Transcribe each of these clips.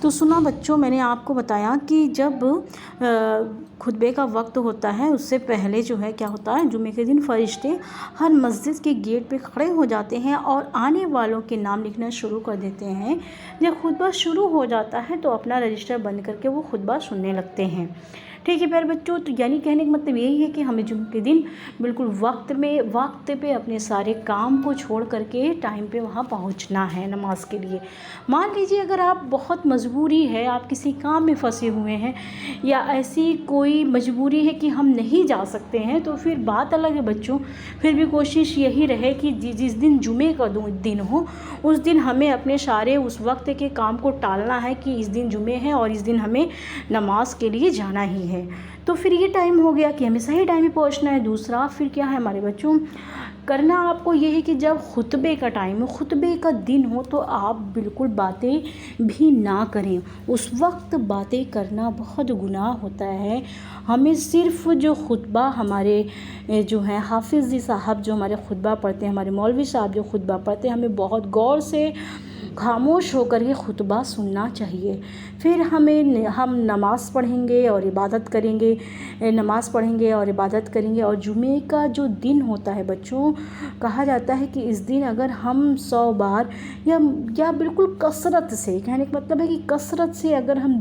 تو سنا بچوں، میں نے آپ کو بتایا کہ جب خطبے کا وقت ہوتا ہے اس سے پہلے جو ہے کیا ہوتا ہے، جمعے کے دن فرشتے ہر مسجد کے گیٹ پہ کھڑے ہو جاتے ہیں اور آنے والوں کے نام لکھنا شروع کر دیتے ہیں۔ جب خطبہ شروع ہو جاتا ہے تو اپنا رجسٹر بند کر کے وہ خطبہ سننے لگتے ہیں۔ ٹھیک ہے پیارے بچوں، تو یعنی کہنے کا مطلب یہی ہے کہ ہمیں جمعے کے دن بالکل وقت پہ اپنے سارے کام کو چھوڑ کر کے ٹائم پہ وہاں پہنچنا ہے نماز کے لیے۔ مان لیجیے اگر آپ بہت مجبوری ہے، آپ کسی کام میں پھنسے ہوئے ہیں یا ایسی کوئی مجبوری ہے کہ ہم نہیں جا سکتے ہیں، تو پھر بات الگ ہے بچوں۔ پھر بھی کوشش یہی رہے کہ جس دن جمعے کا دن ہو اس دن ہمیں اپنے سارے اس وقت کے کام کو ٹالنا ہے کہ اس دن جمعے ہے اور اس دن ہمیں نماز کے لیے جانا ہی ہے۔ تو پھر یہ ٹائم ہو گیا کہ ہمیں صحیح ٹائم پہ پہنچنا ہے۔ دوسرا پھر کیا ہے ہمارے بچوں، کرنا آپ کو یہ ہے کہ جب خطبے کا ٹائم ہو، خطبے کا دن ہو، تو آپ بالکل باتیں بھی نہ کریں۔ اس وقت باتیں کرنا بہت گناہ ہوتا ہے۔ ہمیں صرف جو خطبہ ہمارے جو ہیں حافظ جی صاحب جو ہمارے خطبہ پڑھتے ہیں، ہمارے مولوی صاحب جو خطبہ پڑھتے ہیں، ہمیں بہت غور سے خاموش ہو کر کے خطبہ سننا چاہیے۔ پھر ہم نماز پڑھیں گے اور عبادت کریں گے، اور جمعے کا جو دن ہوتا ہے بچوں، کہا جاتا ہے کہ اس دن اگر ہم 100 بار یا بالکل کثرت سے، کہنے کا مطلب ہے کہ کثرت سے اگر ہم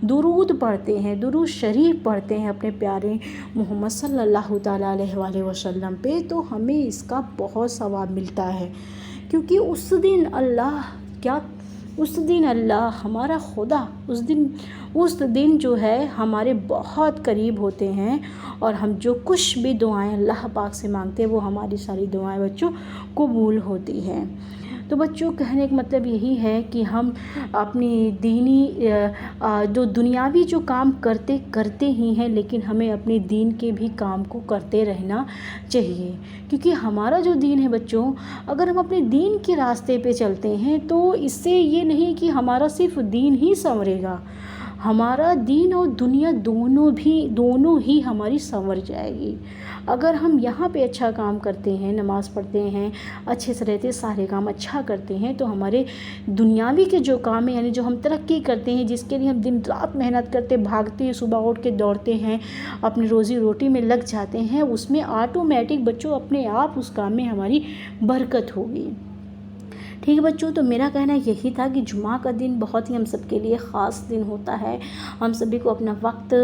درود پڑھتے ہیں، درود شریف پڑھتے ہیں اپنے پیارے محمد صلی اللہ تعالیٰ علیہ وآلہ وسلم پہ، تو ہمیں اس کا بہت ثواب ملتا ہے۔ کیونکہ اس دن اللہ ہمارا خدا اس دن جو ہے ہمارے بہت قریب ہوتے ہیں، اور ہم جو کچھ بھی دعائیں اللہ پاک سے مانگتے ہیں وہ ہماری ساری دعائیں بچوں قبول ہوتی ہیں۔ تو بچوں کہنے کا مطلب یہی ہے کہ ہم اپنی دینی جو دنیاوی جو کام کرتے ہی ہیں، لیکن ہمیں اپنے دین کے بھی کام کو کرتے رہنا چاہیے۔ کیونکہ ہمارا جو دین ہے بچوں، اگر ہم اپنے دین کے راستے پہ چلتے ہیں تو اس سے یہ نہیں کہ ہمارا صرف دین ہی سنورے گا، ہمارا دین اور دنیا دونوں ہی ہماری سنور جائے گی۔ اگر ہم یہاں پہ اچھا کام کرتے ہیں، نماز پڑھتے ہیں، اچھے سے رہتے، سارے کام اچھا کرتے ہیں، تو ہمارے دنیاوی کے جو کام ہیں، یعنی جو ہم ترقی کرتے ہیں، جس کے لیے ہم دن رات محنت کرتے، بھاگتے ہیں، صبح اٹھ کے دوڑتے ہیں، اپنی روزی روٹی میں لگ جاتے ہیں، اس میں آٹومیٹک بچوں اپنے آپ اس کام میں ہماری برکت ہوگی۔ ٹھیک ہے بچوں، تو میرا کہنا یہی تھا کہ جمعہ کا دن بہت ہی ہم سب کے لیے خاص دن ہوتا ہے۔ ہم سبھی کو اپنا وقت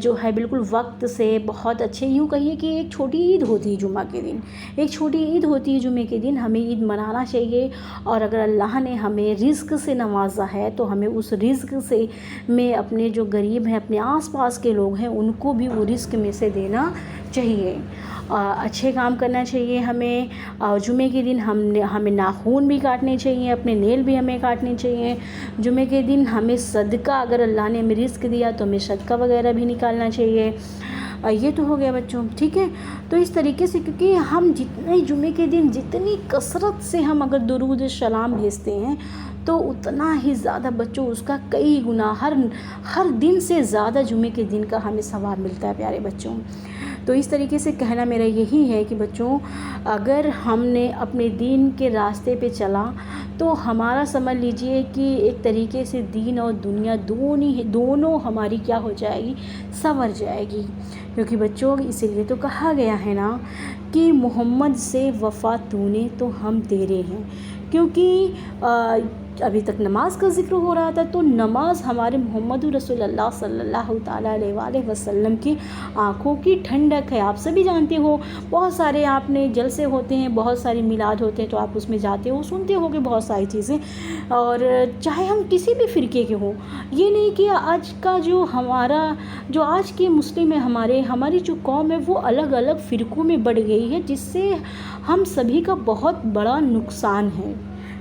جو ہے بالکل وقت سے بہت اچھے، یوں کہیے کہ ایک چھوٹی عید ہوتی ہے جمعہ کے دن، ایک چھوٹی عید ہوتی ہے جمعے کے دن، ہمیں عید منانا چاہیے۔ اور اگر اللہ نے ہمیں رزق سے نوازا ہے تو ہمیں اس رزق سے میں اپنے جو غریب ہیں، اپنے آس پاس کے لوگ ہیں، ان کو بھی وہ رزق میں سے دینا چاہیے۔ اچھے کام کرنا چاہیے ہمیں۔ جمعے کے دن ہمیں ناخون بھی کاٹنے چاہیے، اپنے نیل بھی ہمیں کاٹنے چاہیے۔ جمعے کے دن ہمیں صدقہ، اگر اللہ نے ہمیں رزق دیا تو ہمیں صدقہ وغیرہ بھی نکالنا چاہیے۔ یہ تو ہو گیا بچوں، ٹھیک ہے۔ تو اس طریقے سے، کیونکہ ہم جتنے جمعے کے دن جتنی کثرت سے ہم اگر درود سلام بھیجتے ہیں تو اتنا ہی زیادہ بچوں اس کا کئی گنا ہر دن سے زیادہ جمعے کے دن کا ہمیں ثواب ملتا ہے پیارے بچوں۔ تو اس طریقے سے کہنا میرا یہی ہے کہ بچوں، اگر ہم نے اپنے دین کے راستے پہ چلا تو ہمارا سمجھ لیجئے کہ ایک طریقے سے دین اور دنیا دونوں ہماری کیا ہو جائے گی، سنور جائے گی۔ کیونکہ بچوں اسی لیے تو کہا گیا ہے نا کہ محمد سے وفا تو نے تو ہم تیرے ہیں۔ کیونکہ ابھی تک نماز کا ذکر ہو رہا تھا، تو نماز ہمارے محمد رسول اللہ صلی اللہ تعالیٰ علیہ وآلہ وسلم کی آنکھوں کی ٹھنڈک ہے۔ آپ سبھی جانتے ہو، بہت سارے آپ نے جلسے ہوتے ہیں، بہت ساری میلاد ہوتے ہیں، تو آپ اس میں جاتے ہو، سنتے ہو کہ بہت ساری چیزیں، اور چاہے ہم کسی بھی فرقے کے ہوں، یہ نہیں کہ آج کا جو آج کے مسلم ہے، ہماری جو قوم ہے وہ الگ الگ فرقوں میں بڑھ گئی ہے، جس سے ہم سبھی کا بہت بڑا نقصان ہے۔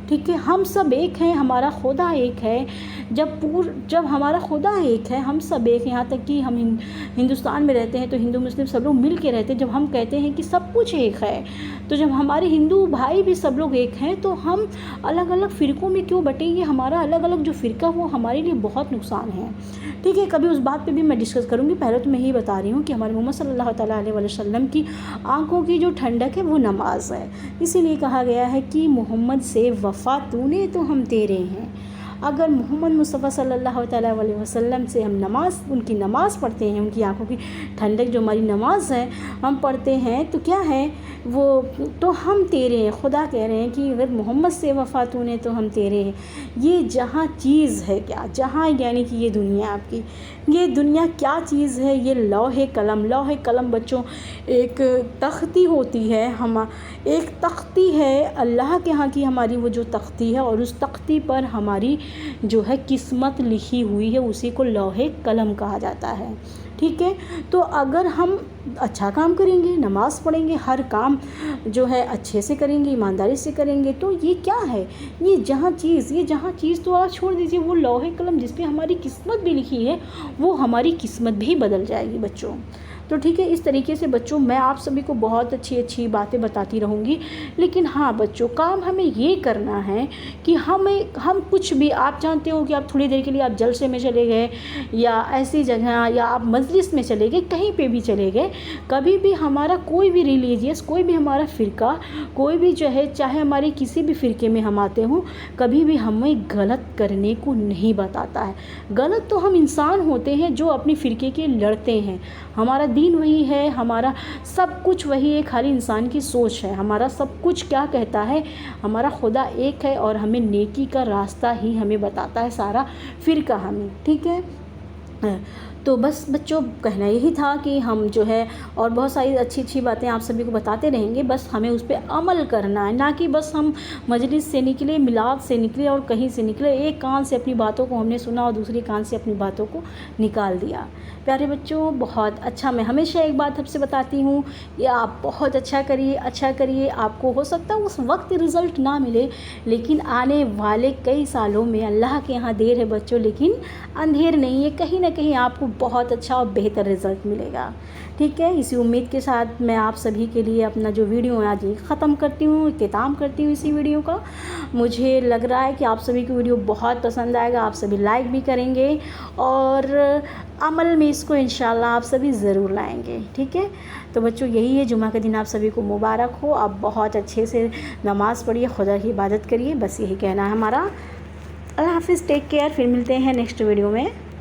ٹھیک ہے، ہم سب ایک ہیں، ہمارا خدا ایک ہے۔ جب ہمارا خدا ایک ہے، ہم سب ایک ہیں، یہاں تک کہ ہم ہندوستان میں رہتے ہیں تو ہندو مسلم سب لوگ مل کے رہتے ہیں۔ جب ہم کہتے ہیں کہ سب کچھ ایک ہے، تو جب ہمارے ہندو بھائی بھی سب لوگ ایک ہیں، تو ہم الگ الگ فرقوں میں کیوں بٹیں گے؟ ہمارا الگ الگ جو فرقہ وہ ہمارے لیے بہت نقصان ہے۔ ٹھیک ہے، کبھی اس بات پہ بھی میں ڈسکس کروں گی، پہلے تو میں یہی بتا رہی ہوں کہ ہمارے محمد صلی اللہ تعالیٰ علیہ وسلم کی آنکھوں کی جو ٹھنڈک ہے وہ نماز ہے۔ اسی لیے کہا گیا ہے کہ محمد سے وفا تو نے تو ہم تیرے ہیں۔ اگر محمد مصطفیٰ صلی اللہ تعالیٰ علیہ وسلم سے ہم ان کی نماز پڑھتے ہیں، ان کی آنکھوں کی ٹھنڈک جو ہماری نماز ہے ہم پڑھتے ہیں، تو کیا ہے وہ تو ہم تیرے ہیں۔ خدا کہہ رہے ہیں کہ اگر محمد سے وفا تو نے تو ہم تیرے ہیں۔ یہ جہاں چیز ہے کیا، جہاں یعنی کہ یہ دنیا آپ کی، یہ دنیا کیا چیز ہے؟ یہ لوح قلم۔ لوح قلم بچوں ایک تختی ہوتی ہے، ایک تختی ہے اللہ کے ہاں کی ہماری، وہ جو تختی ہے، اور اس تختی پر ہماری جو ہے قسمت لکھی ہوئی ہے، اسی کو لوح قلم کہا جاتا ہے، ٹھیک ہے۔ تو اگر ہم اچھا کام کریں گے، نماز پڑھیں گے، ہر کام جو ہے اچھے سے کریں گے، ایمانداری سے کریں گے، تو یہ کیا ہے؟ یہ جہاں چیز تو آپ چھوڑ دیجیے، وہ لوح قلم جس پہ ہماری قسمت بھی لکھی ہے، وہ ہماری قسمت بھی بدل جائے گی بچوں۔ تو ٹھیک ہے، اس طریقے سے بچوں میں آپ سبھی کو بہت اچھی باتیں بتاتی رہوں گی، لیکن ہاں بچوں کام ہمیں یہ کرنا ہے کہ ہم کچھ بھی، آپ جانتے ہو کہ آپ تھوڑی دیر کے لیے آپ جلسے میں چلے گئے یا ایسی جگہ، یا آپ مجلس میں چلے گئے، کہیں پہ بھی چلے گئے، کبھی بھی ہمارا کوئی بھی ریلیجیس، کوئی بھی ہمارا فرقہ، کوئی بھی جو ہے، چاہے ہمارے کسی بھی فرقے میں ہم آتے ہوں، کبھی بھی ہمیں غلط کرنے کو نہیں بتاتا ہے۔ غلط تو ہم انسان ہوتے ہیں جو اپنی فرقے کے لڑتے ہیں، ہمارا دین وہی ہے، ہمارا سب کچھ وہی ہے، خالی انسان کی سوچ ہے، ہمارا سب کچھ کیا کہتا ہے، ہمارا خدا ایک ہے، اور ہمیں نیکی کا راستہ ہی ہمیں بتاتا ہے سارا فرقہ ہمیں، ٹھیک ہے۔ تو بس بچوں کہنا یہی تھا کہ ہم جو ہے اور بہت ساری اچھی باتیں آپ سبھی کو بتاتے رہیں گے، بس ہمیں اس پہ عمل کرنا ہے، نہ کہ بس ہم مجلس سے نکلے، میلاد سے نکلے اور کہیں سے نکلے، ایک کان سے اپنی باتوں کو ہم نے سنا اور دوسری کان سے اپنی باتوں کو نکال دیا۔ پیارے بچوں بہت اچھا، میں ہمیشہ ایک بات آپ سے بتاتی ہوں کہ آپ بہت اچھا کریے، آپ کو ہو سکتا ہے اس وقت رزلٹ نہ ملے، لیکن آنے والے کئی سالوں میں اللہ کے یہاں دیر ہے بچوں لیکن اندھیر نہیں ہے، کہیں نہ کہیں آپ کو بہت اچھا اور بہتر رزلٹ ملے گا، ٹھیک ہے۔ اسی امید کے ساتھ میں آپ سبھی کے لیے اپنا جو ویڈیو ہے آج ختم کرتی ہوں، اختتام کرتی ہوں اسی ویڈیو کا۔ مجھے لگ رہا ہے کہ آپ سبھی کو ویڈیو بہت پسند آئے گا، آپ سبھی لائک بھی کریں گے اور عمل میں اس کو انشاءاللہ آپ سبھی ضرور لائیں گے، ٹھیک ہے۔ تو بچوں یہی ہے، جمعہ کا دن آپ سبھی کو مبارک ہو، آپ بہت اچھے سے نماز پڑھیے، خدا کی عبادت کریے، بس یہی کہنا ہے ہمارا۔ اللہ حافظ، ٹیک کیئر، پھر ملتے ہیں نیکسٹ ویڈیو میں۔